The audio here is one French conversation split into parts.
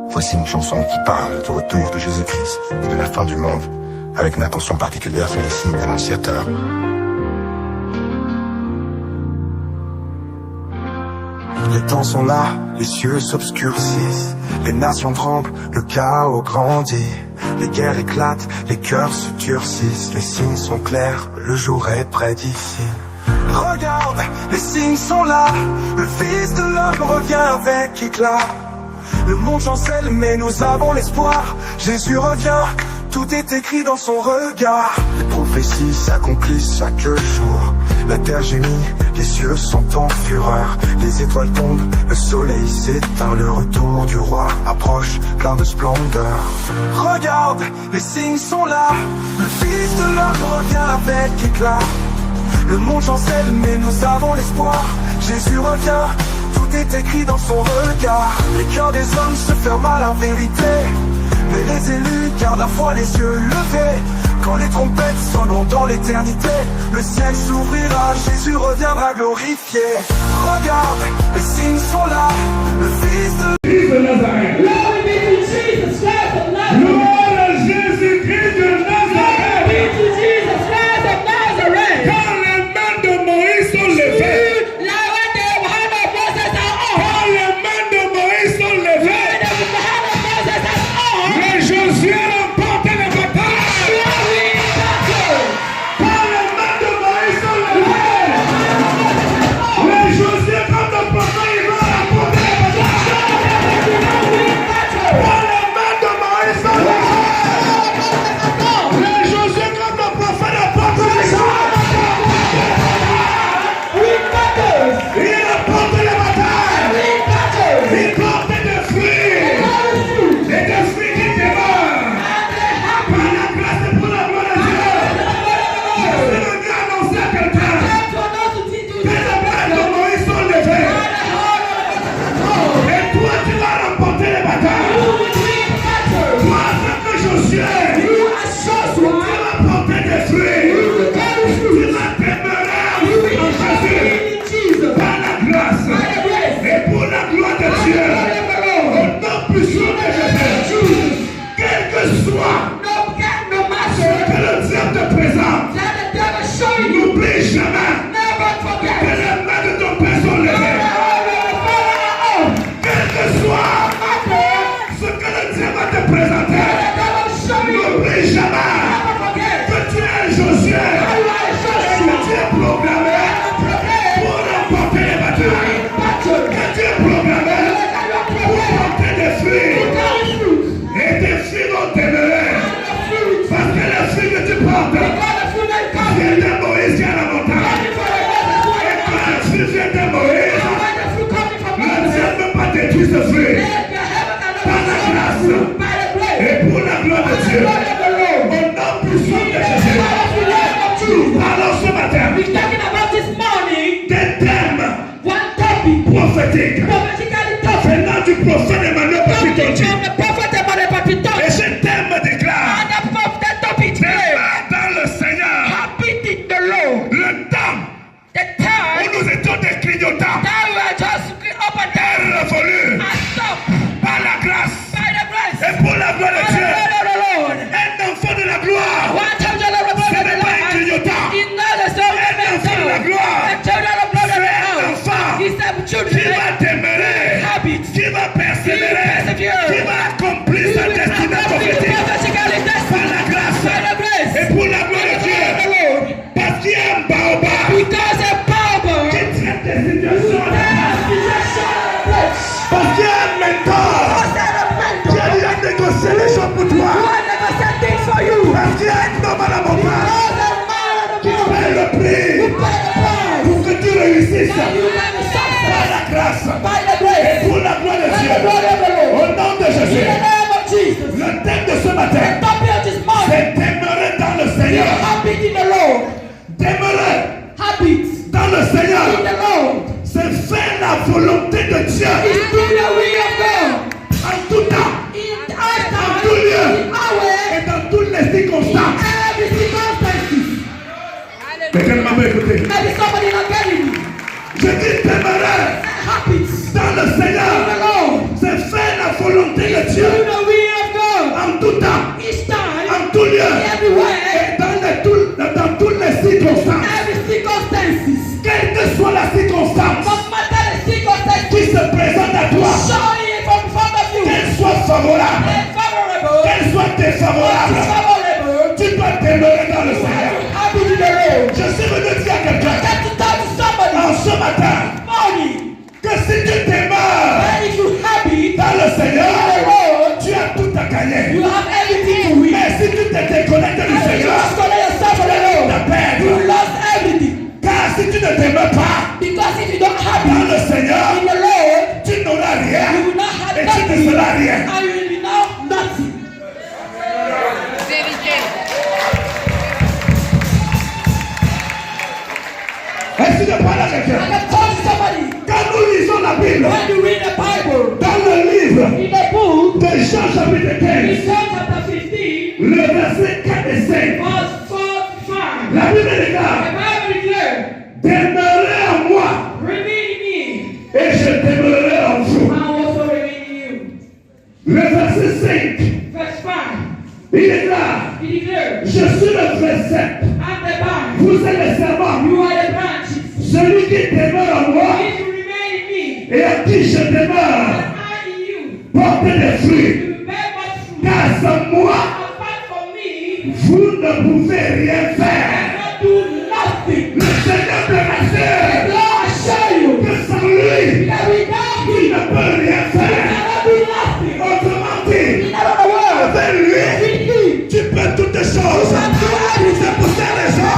Voici une chanson qui parle du retour de Jésus-Christ et de la fin du monde, avec une attention particulière sur les signes annonciateurs. Les temps sont là, les cieux s'obscurcissent, les nations tremblent, le chaos grandit, les guerres éclatent, les cœurs se durcissent, les signes sont clairs, le jour est près d'ici. Regarde, les signes sont là, le Fils de l'homme revient avec éclat. Le monde chancelle mais nous avons l'espoir, Jésus revient, tout est écrit dans son regard. Les prophéties s'accomplissent chaque jour, la terre gémit, les cieux sont en fureur. Les étoiles tombent, le soleil s'éteint, le retour du roi approche plein de splendeur. Regarde, les signes sont là, le Fils de l'homme revient avec éclat. Le monde chancelle mais nous avons l'espoir, Jésus revient, tout est écrit dans son regard. Les cœurs des hommes se ferment à la vérité, mais les élus gardent la foi les yeux levés. Quand les trompettes sonneront dans l'éternité, le ciel s'ouvrira, Jésus reviendra glorifié. Regarde, les signes sont là, le Fils de Nazareth. Glory be to Jesus Christ of Nazareth. Gloire à Jésus-Christ de Nazareth. Glory be to Jesus Christ of Nazareth. Quand les mains de Moïse sont levées, quand les mains de Moïse sont levées, les Josué remportent les batailles. Quand les mains de Moïse sont levées, les Josué comme le prophète, ils vont remporter les batailles. Quand les mains de Moïse sont levées, les Josué comme le prophète apportent les batailles. Il apporte les batailles. Il porte des fruits. Et des fruits qui démarrent. Par la grâce et pour la gloire de Dieu. Je suis venu annoncer à quelqu'un que les mains de Moïse sont levées. Et toi tu vas remporter les batailles. Toi que Josué, tu vas porter des fruits. Tu vas demeurer en Jésus. Par la grâce et pour la gloire de Dieu, au nom puissant de Jésus, quel que soit ce que le diable te présente, n'oublie jamais que les mains de ton Père sont levées. Quel que soit ce que le diable va te présenter, n'oublie jamais que tu es un Josué, que tu es programmé pour remporter les batailles, que tu es programmé pour porter des fruits, et tes fruits vont demeurer, parce que les fruits que tu portes viennent de Moïse qui est à la montagne. Et quand le fruit vient de Moïse, le ciel ne peut pas détruire ce fruit. Par la grâce et pour la gloire de Dieu, au nom puissant de Jésus, nous parlons ce matin des thèmes prophétiques venant du prophète Emmanuel Papitondi. Et ce thème déclare dans le Seigneur le temps où nous étions des clignotants est révolu par la grâce et pour la gloire de Dieu. Un enfant de la gloire, ce n'est pas un clignotant. Un enfant de la gloire, c'est un enfant qui va demeurer, qui va persévérer, qui va accomplir sa destinée prophétique par la grâce et pour la gloire de Dieu. Parce qu'il y a un baobab qui traite des situations. Parce qu'il y a un mentor qui a déjà négocié les choses pour toi. Parce qu'il y a un homme à la montagne qui paye le prix pour que tu réussisses par la grâce et pour la gloire de Dieu. Au nom de Jésus, le thème de ce matin, c'est demeurer dans le Seigneur. Demeurer dans le Seigneur, c'est faire la volonté de Dieu en tout temps, en tout lieu et dans toutes les circonstances. Quelqu'un m'a pas écouté. Je dis demeurer dans le Seigneur, c'est faire la volonté de Dieu Do the will of God. en tout temps, Each time, en tout lieu, everywhere, et dans toutes les circonstances. every circumstances. Quelle que soit la circonstance No matter the circumstances, qui se présente à toi, showing it from front of you. qu'elle soit favorable, And favorable, qu'elle soit défavorable, favorable, tu dois demeurer dans le Seigneur. happy to the Lord. Je suis venu dire à quelqu'un Got to talk to somebody. en ce matin Morning. que si tu demeures And if you happy, dans le Seigneur, Lord, tu as tout à gagner. you have everything to win. Mais si tu te déconnectes du And if you Seigneur, disconnect yourself from the tu Lord, vas perdre. you lost everything. Car si tu ne demeures pas Because if you don't dans happy le Seigneur, in the Lord, tu n'auras you rien will not have et tu ne nothing. seras rien. And you will be now nothing. Est-ce que tu parles à quelqu'un? I can talk to somebody. Quand nous lisons la Bible, When you read the Bible, dans le livre in the book, de Jean chapitre in 15, John chapter 15, le verset 4 et 5, verse 4 to 5, la Bible the déclare, Bible declares, demeurez en moi remain in me, et je demeurerai en vous. and also remain in you. Le verset 5, Verse 5, il déclare, he declares, je suis le vrai cep, I'm the vine, vous êtes les serments. you are the branches. Celui qui demeure en moi If you remain in me, et à qui je demeure, and I in you, porte des fruits. you bear much fruit. Car sans moi, Apart from me, vous ne pouvez rien I faire. cannot do nothing. Le Seigneur te rassure Lord, I show you que sans lui, that without tu him, ne peux rien I faire. cannot do nothing. Autrement dit, In another word, avec lui, with him, tu peux toutes choses. I do everything. C'est pour cette raison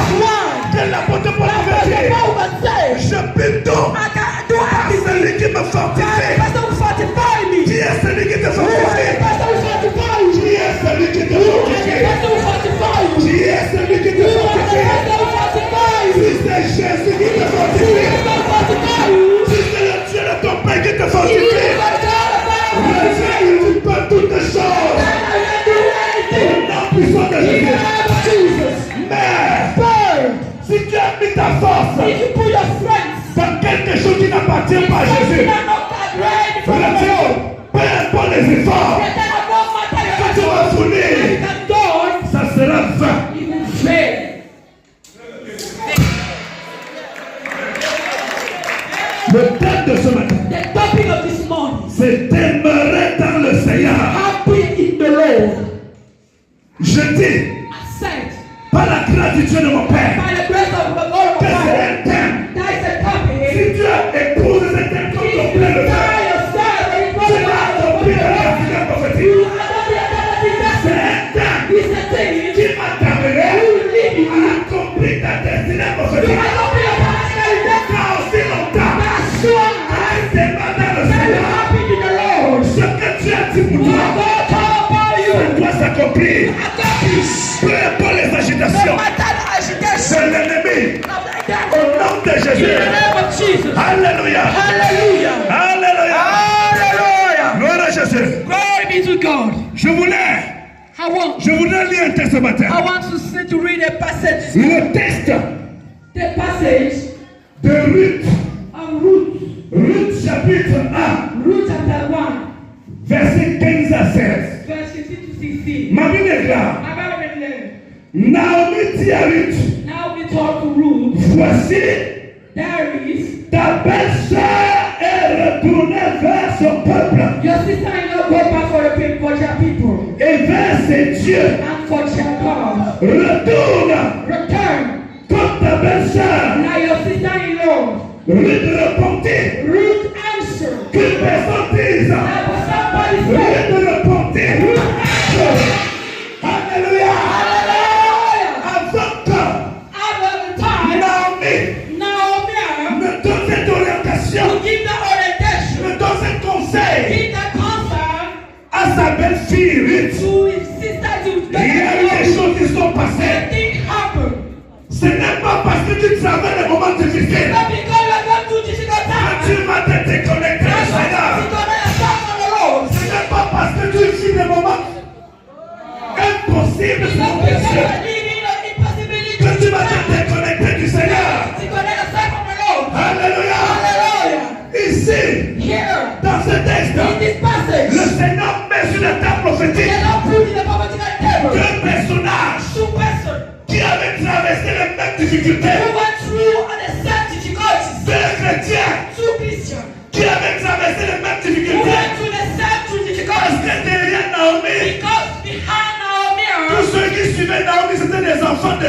que l'apôtre Paul avait dit, Paul would say, je peux tout I can do par everything. celui qui me God, the fortifie. person who fortify me. Qui est celui qui te God, the fortifie? person who fortify Qui you. est celui qui te God, the fortifie? person who fortify you. Qui est celui qui te God, the fortifie? person who fortify you. Si c'est Jésus qui te fortifie, God fortify you. si c'est le Dieu de ton Père qui te He is fortifie, the God of fortify you. tu peux toutes choses. I can do anything. Au nom puissant de In the Jésus. name of Jesus. Mais Burn. si tu as mis ta force If you put your strength, dans quelque chose qui n'appartient pas à something Jésus, that not that great for the relative, Lord, peu importe les efforts that not matter que tu your vas effort, fournir, you can do it, ça sera vain. you will fail. Le thème de ce matin, The topic of this morning, c'est demeurer dans le Seigneur. happy in the Lord. Je dis, I said, par la grâce du Dieu de mon Père, by the grace of the God of que c'est God, un thème. that is a topic. Si tu as épousé cet thème comme ton If you plein de die cœur, yourself and you go tu to vas the accomplir la Lord, prière you prophétique. are not the identity C'est that un thème is a thing. qui m'a t'amené à accomplir ta destinée You prophétique. are not the identity that Car aussi longtemps, is strong. reste pas dans le That is Seigneur. happy in the Lord. Ce que tu as dit pour What toi, God told about you, ça doit s'accomplir. accomplish. Peu importe les No agitations matter the agitation de l'ennemi, of the au devil. nom de In the Jésus. name of Jesus. Alléluia. Hallelujah. Alléluia. Hallelujah. Gloire à Jésus. Glory be to God. Je voulais lire un texte ce matin. I want to read a passage. Le texte The passage de Ruth. of Ruth. Ruth chapitre 1, Ruth chapter 1, verset 15 à 16. verse 15 to 16. Ma Bible déclare, I got it there. Naomi dit à Ruth, Now we talk to Ruth. voici, There is ta belle-sœur est retournée vers son peuple your sister-in-law go back for their people et vers ses dieux. and for their God. Retourne Return. comme ta belle-sœur. Now your sister-in-law. Ruth répondit, Ruth answered. que personne dise, Now somebody said, Ruth répondit, Ruth answered. Alléluia. Hallelujah. Avant que At the time, Naomi Naomi me donne cette orientation, to give the orientation, me donne ce conseil give the concern à sa belle-fille Ruth. to his sister to Il y a eu des choses qui sont passées. thing happen. Ce n'est pas parce que tu traverses des moments difficiles Not because you are going through difficult que times. tu vas te déconnecter du That's why Seigneur. you gonna attack on the Lord. Ce n'est pas parce que tu vis des moments impossibles It's sur not tes because you yeux are living an impossibility. que tu vas te déconnecter du Seigneur. You gonna attack on the Lord. Alléluia. Hallelujah. Ici, Here, dans ce texte, in this passage, le Seigneur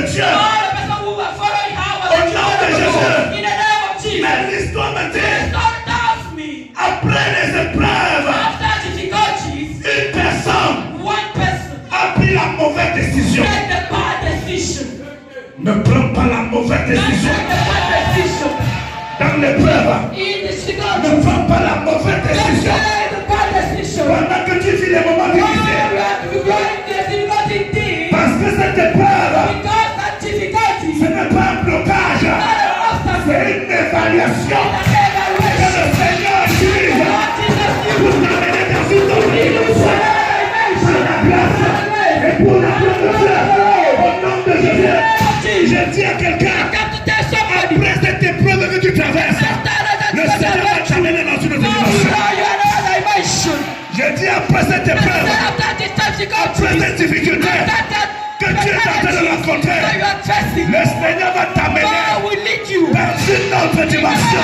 de Dieu. All the person who were following her was Au the nom children de of Jésus. God. In the name of Jesus. Mais l'histoire me dit, Don't doubt me. après les épreuves, After difficulties, une personne one person a pris la mauvaise décision. made the bad decision. Ne prends pas la mauvaise Don't décision. take the bad decision. Dans l'épreuve, In the ne difficulties, prends pas la mauvaise don't décision. take the bad decision. Pendant que tu vis les moments difficiles. Parce que cette épreuve, ce n'est pas un blocage. C'est une évaluation que le Seigneur utilise pour t'amener dans une autre dimension. Par la grâce et pour la gloire de Dieu. Au nom de Jésus, je dis à quelqu'un, après cette épreuve que tu traverses, le Seigneur va t'amener dans une autre dimension. Je dis après cette épreuve, après cette difficulté que tu es en train de rencontrer, le Seigneur va t'amener dans une autre dimension.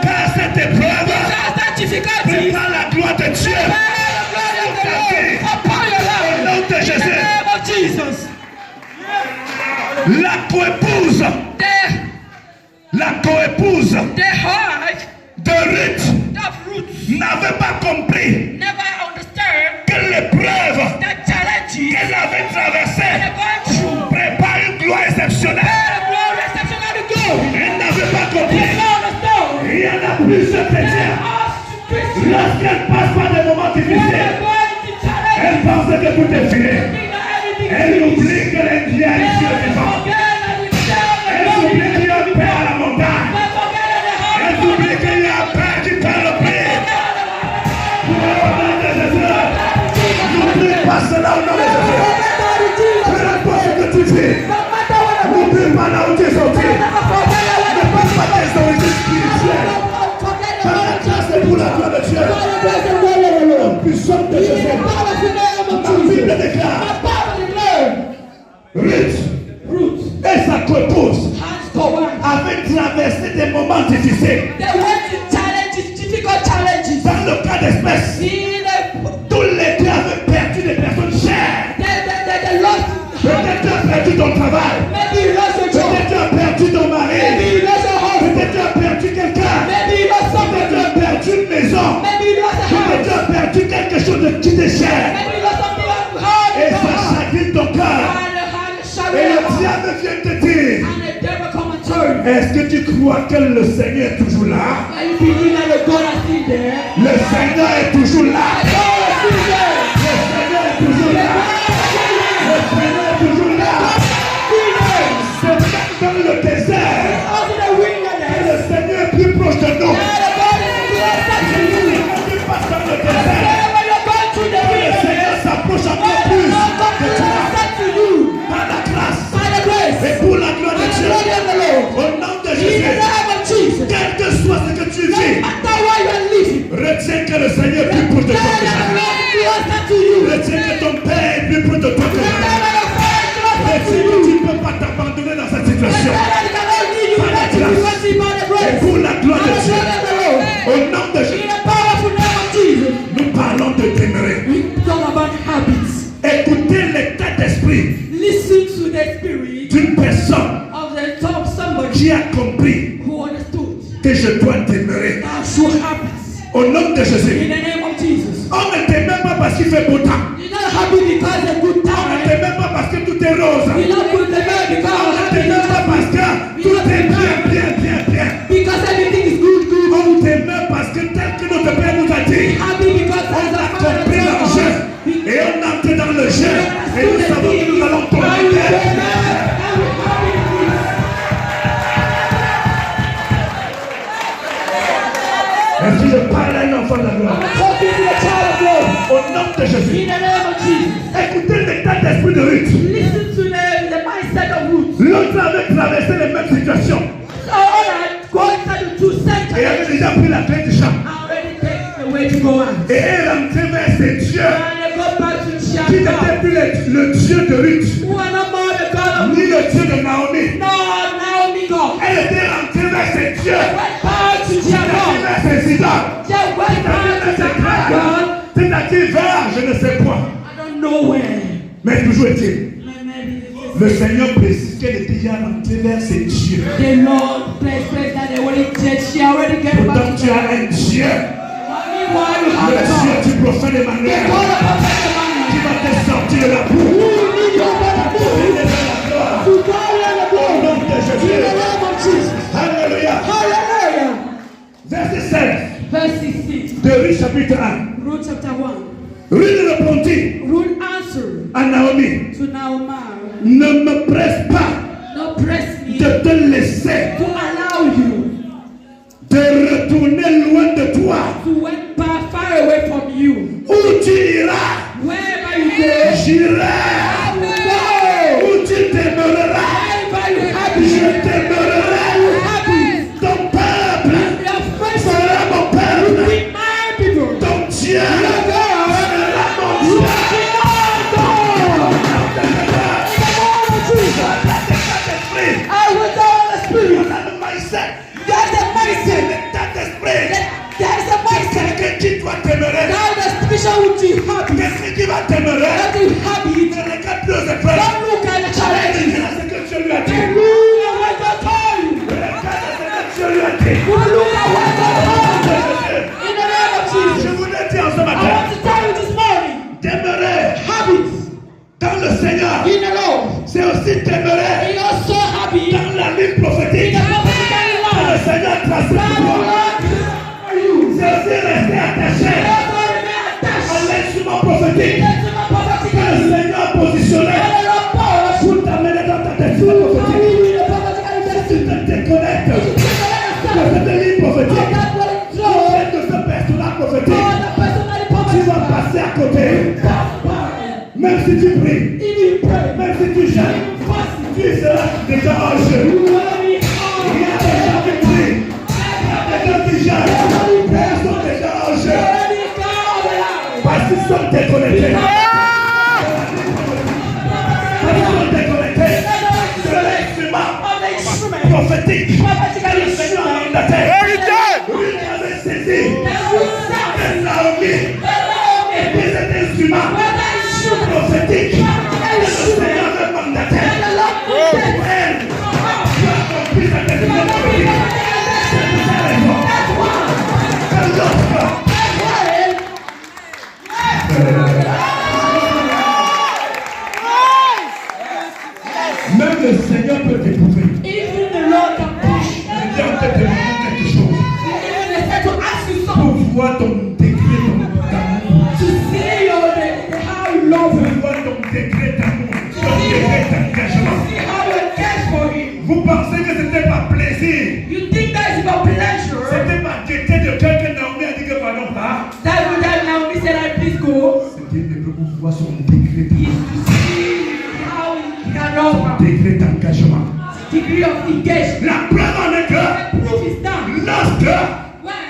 Car cette épreuve prépare la gloire de Dieu. Au nom de Jésus, la coépouse de Ruth n'avait pas compris que l'épreuve qu'elle avait traversée prépare une gloire exceptionnelle. Elle n'avait pas compris. Rien n'a plus se chrétien. Lorsqu'elle passe par des moments difficiles, elle pense que tout est fini. Elle oublie qu'elle est bien ici au vivant. Elle oublie qu'il y a un père à la montagne. Elle oublie qu'il y a un père qui fait le prix. N'oublie pas cela au nom de Jésus. Peu importe ce que tu fais, n'oublie pas là où tu es sorti. Ne passe pas tes origines spirituelles. Par la grâce et pour la gloire de Dieu. La puissance de Jésus. La Bible déclare Ruth et sa coépouse avaient traversé des moments difficiles. Dans le cas d'espèce, tous les deux avaient perdu des personnes chères. Peut-être tu as perdu ton travail. Peut-être tu as perdu ton mari. Peut-être tu as perdu quelqu'un. Peut-être tu as perdu une maison. Peut-être tu as perdu quelque chose de qui t'est cher. Et ça chagrine ton cœur. Et le diable vient te dire, est-ce que tu crois que le Seigneur est toujours là? Le Seigneur est toujours là. Le Seigneur est toujours là. Le Seigneur est toujours là. C'est même dans le désert que le Seigneur est plus proche de nous. Quand tu passes dans le désert, le Seigneur s'approche encore plus de toi. Par la grâce et pour la gloire de Dieu. Au nom de Jésus, quel que soit ce que tu vis, retiens que le Seigneur est plus proche de toi que jamais. Retiens que ton Père est plus proche de toi que jamais. Retiens que tu ne peux pas t'abandonner dans cette situation. Par la grâce et pour la gloire de Dieu. Au nom de Jésus, nous parlons de demeurer. Écoutez l'état d'esprit d'une personne qui a compris que je dois demeurer. Au nom de Jésus. On ne t'aime même pas parce qu'il fait beau temps. On ne t'aime même pas parce que tout est rose. On ne t'aime même pas parce que tout est bien. On t'aime même parce que tel que notre Père nous a dit, on a compris l'argent et on entre dans le jeu et nous savons que nous allons tomber. Est-ce que je parle à un enfant de la gloire? Au nom de Jésus. Écoutez l'état d'esprit de Ruth. L'autre avait traversé les mêmes situations. Et avait déjà pris la clé du champ. Et elle rentrait vers ses dieux. Qui n'était plus le Dieu de Ruth. Ni le Dieu de Naomi. Elle était rentrée vers ses dieux. Vers ses idoles. C'est-à-dire vers je ne sais quoi. Mais toujours est-il Le Seigneur précise qu'elle est déjà rentrée vers ses dieux. The Lord placed that they already did. She already gave Pourtant, back to tu as un Dieu. Meanwhile, you have Le a Dieu God. du prophète The Emmanuel. God of prophet Qui Emmanuel. va te sortir de la boue. Who will lead you out of the Il glory? est dans la gloire. To glory and the Au glory. nom de In the Jésus. name of Jesus. Alléluia. Hallelujah. Verset 16 Verse 16. de Ruth chapitre 1. Ruth chapter 1. Ruth répondit Ruth answered à Naomi, to Naomi, ne me presse pas "Don't press me de te laisser, to allow you de retourner loin de toi. to went far away from you. Où tu iras, Wherever you go, j'irai. I will go. Où tu demeureras, Wherever you je happy, demeurerai. happy. Ton peuple Your friends sera mon peuple. be my people. Ton Dieu Your God, sera mon you Dieu. be our God. In the name of Jesus, I will go in the spirit. There's a mindset. There's a mindset. Quelqu'un qui doit demeurer, Now the scripture will be happy. quelqu'un qui va demeurer, Let you happy. ne regarde plus aux épreuves. Don't look at the challenges. Regarde ce que Dieu lui a dit. And look at what God told you. Regarde ce que Dieu lui a dit. Look at what God told you. In the name of Je Jesus. voulais dire en ce I matin, want to tell you this morning. demeurer Habits dans le Seigneur, in the Lord. c'est aussi demeurer And you're so happy in dans la ligne the prophétique prophetic que le life. Seigneur a tracée God pour will toi. not for you. C'est aussi rester attaché Also remain à attached. l'instrument prophétique Get to my prophetic que le life. Seigneur a positionné And the Lord power. pour t'amener dans ta destinée How prophétique. you in the prophetic Tu destiny. te déconnectes de cette ligne prophétique, de ce personnage prophétique, tu vas passer à côté. Même si tu pries, même si tu jeûnes, tu seras déjà en jeu. Il y a des gens qui prient, il y a des gens qui jeûnent, ils sont déjà en jeu. Parce qu'ils sont déconnectés. Parce qu'ils sont déconnectés de l'instrument prophétique que le Seigneur a mandaté. Lui avait saisi de Naomi et cet instrument prophétique que le Seigneur avait mandaté pour elle. Tu as compris sa destinée prophétique. C'est pour cette raison que lorsque même le Seigneur peut t'éprouver. Even the Lord can push. Le Dieu peut te demander quelque chose Even the Lord to ask you pour something. voir ton décret d'amour. To see how you love Pour him. voir ton décret d'amour, ton décret d'engagement. See how you care for him. Vous pensez que ce n'était pas plaisir? You think that is about pleasure. C'était pas gaieté de cœur que Naomi a dit que pardon pas. That would that Naomi said, I please go. C'était pour voir son décret Is d'amour, to see how he can love son her. décret d'engagement. Degree of engagement. La preuve en est que The proof is done. lorsque When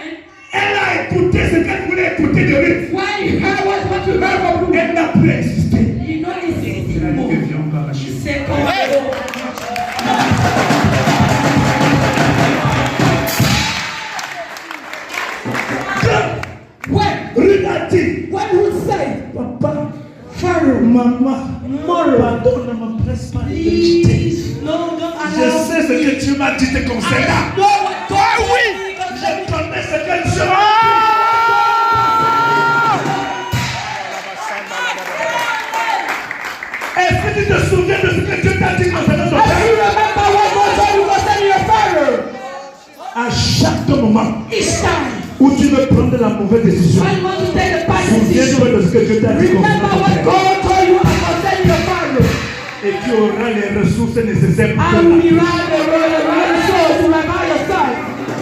elle a écouté ce qu'elle voulait écouter de lui, you heard what you heard from Ruth, elle n'a plus existé. you know it's Elle a dit more. que viens, on va marcher. Second, Ruth a dit, when Ruth said, papa, Pharaoh, maman, Mother, pardon, ne me presse pas de quitter. please, no, don't Je allow sais ce que tu m'as dit te concernant. I know what God told me Je concerning connais ce que tu m'as dit. Est-ce que tu te souviens de ce que Dieu t'a dit concernant ton I still père? remember what God told you concerning your Pharaoh. À chaque moment Each time, où tu veux prendre la mauvaise décision, when you want to take the bad souviens-toi decision, de ce que Dieu t'a dit remember concernant ton what père. God told you concerning your Pharaoh. Et tu auras les ressources nécessaires pour I faire will la be vie. right the road to revive yourself.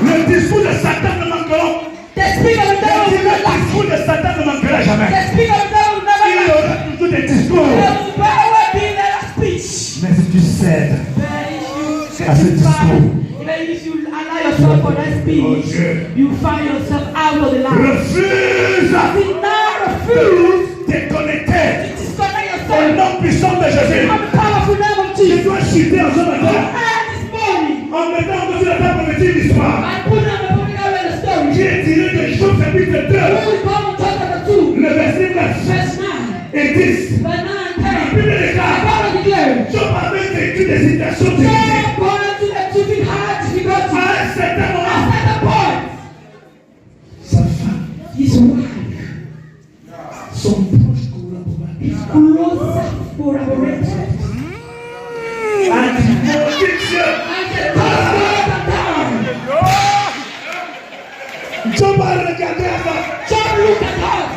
Le discours de Satan ne manquera. The spirit of the devil will not Le lack. discours de Satan ne manquera jamais. The spirit of the devil will never Il y lack. aura toujours des discours. There will always be their speech. Mais si tu cèdes But if you à ce discours, even if you allow yourself for that speech, you find yourself out of the line. refuse See, now de refuse déconnecter to disconnect au yourself nom puissant de Jésus. from the powerful name of Tu Jesus. dois chuter en ce matin And this morning, en mettant sur la table de l'histoire I put on the public the story. qui est tiré de Job chapitre 2, Holy Bible chapter 2, le verset 9 verse 9, et 10. verse 9 and La 10. Bible déclare The Bible declare. Job avait vécu des situations Job difficiles. wanted to be hard difficulties. À un certain moment, At a point, sa femme, his wife, son proche collaborateur, close collaborator, a dit maudit and said, "God's going down." Job a regardé avant. Job looked at us.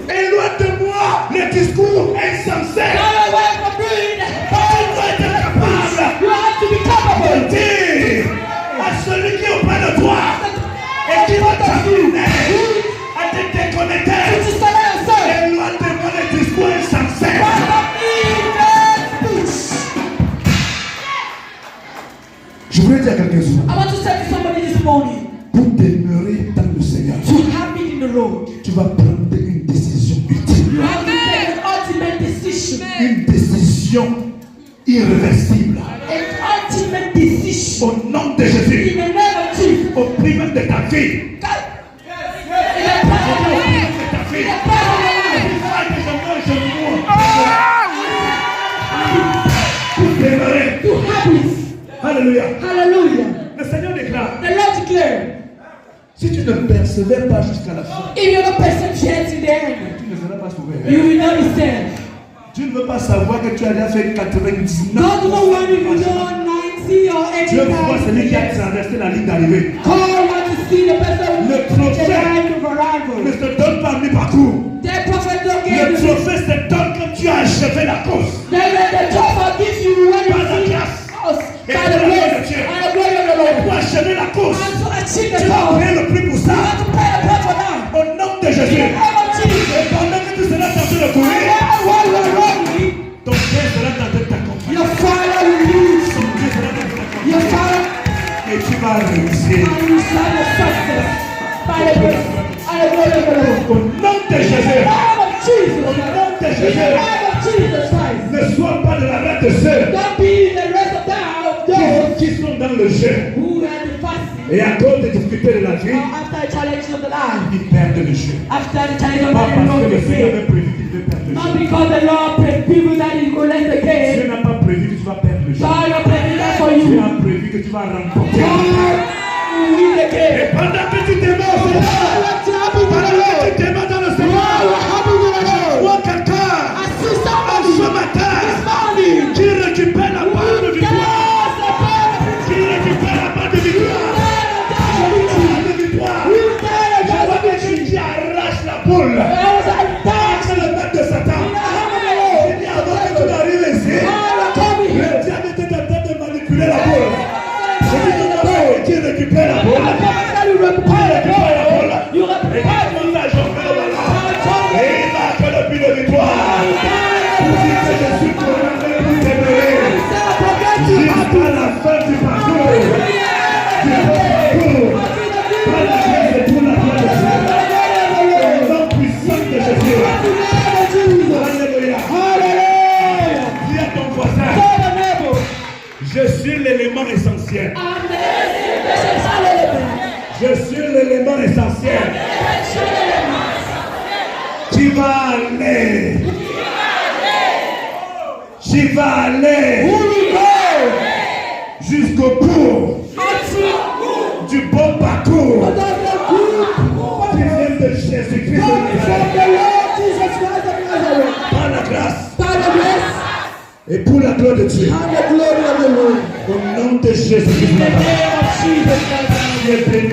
Éloigne de moi les discours insensés. Now I want to bring the Tu dois être capable You have to be de capable. dire à celui qui est auprès de toi et qui va t'amener à te déconnecter. To stand yourself. Éloigne de moi les discours insensés. What of evil speech? Je voulais dire quelque chose. I want to say to somebody this morning, Pour demeurer dans le Seigneur, to have it in the road. tu vas prendre une décision utile. You have to take an ultimate decision. Une décision irréversible. An ultimate decision. Au nom de Jésus. In the name of Jesus. Au prix même de ta vie. In the power of your life. De ta vie. In the power of your life. Pour demeurer. To have it. Alléluia. Hallelujah. Le Seigneur déclare, The Lord declared, si tu ne persévères pas jusqu'à la fin, if you're not persevere to the end, tu ne seras pas sauvé. you will not be saved. Tu ne veux pas savoir que tu as déjà fait 99. God don't want you to know 90 or 80 Dieu voit celui qui a times. traversé la ligne d'arrivée. God wants to see the person Le who trophée. the line of Ne arrival. te donne pas mi-parcours. The prophet don't give Le you trophée se donne quand tu as achevé la course. the prophet gives you when Par la you see grâce. us Et by par the la gloire de grace Dieu. and the glory of the Lord. Pour achever la course, And to achieve tu the vas goal, payer le prix pour you ça. have to pay the price for that. Au nom de In the Jésus. name of Jesus. Et pendant que tu seras tenté de And courir, while you are running, ton Père sera tenté de t'accompagner. your father will lead Ton you. Dieu sera tenté de t'accompagner. Your father Et tu vas réussir. and you shall have success by the grace and the glory of the Lord. Au nom de In the Jésus. name of Jesus. Au nom de In the Jésus. name of Jesus Christ. Ne sois pas de la race de ceux Don't be the rest of those qui sont dans le jeu. who are the fasting Et à cause des difficultés de la vie, after the challenge of the life. ils perdent le jeu. After the challenge of Pas the parce que Lord, le they Seigneur say, avait prévu qu'il devait perdre le not jeu. because the Lord prayed people that is going to let the Dieu game. n'a pas prévu que tu vas perdre le jeu. God not praying that for Dieu you. a prévu que tu vas remporter. God will win the Et game. pendant que tu démarres, Let you happy with the pendant que Lord. tu démarres dans le God Seigneur, will happy with the Lord. vois quelqu'un I see ce somebody matin this morning qui récupère la balle de who victoire. does the best. Qui récupère la balle de victoire. La balle de victoire. Who does Je vois the quelqu'un best. qui arrache la boule. There was a touch C'est le maître de Satan. in the hand of the Lord. Il dit avant que tu n'arrives ici, God will come le here. diable était en train de manipuler la boule. Je dis tout d'abord qui récupère la boule. You repair the goal. You Et repair il commence à jongler le ballon. Et il marque le but de victoire. Pour dire que je suis condamné pour t'aimer. Jusqu'à la fin du parcours. Du parcours. Par la grâce et pour la gloire de Dieu. Au nom puissant de Jésus. Alléluia. Dis à ton voisin, je suis l'élément essentiel. Je suis l'élément essentiel. Tu vas aller. Tu vas aller jusqu'au bout du bon parcours qui vient de Jésus-Christ de Nazareth. Par la grâce et pour la gloire de Dieu. Au nom de Jésus-Christ de Nazareth. Tu es béni.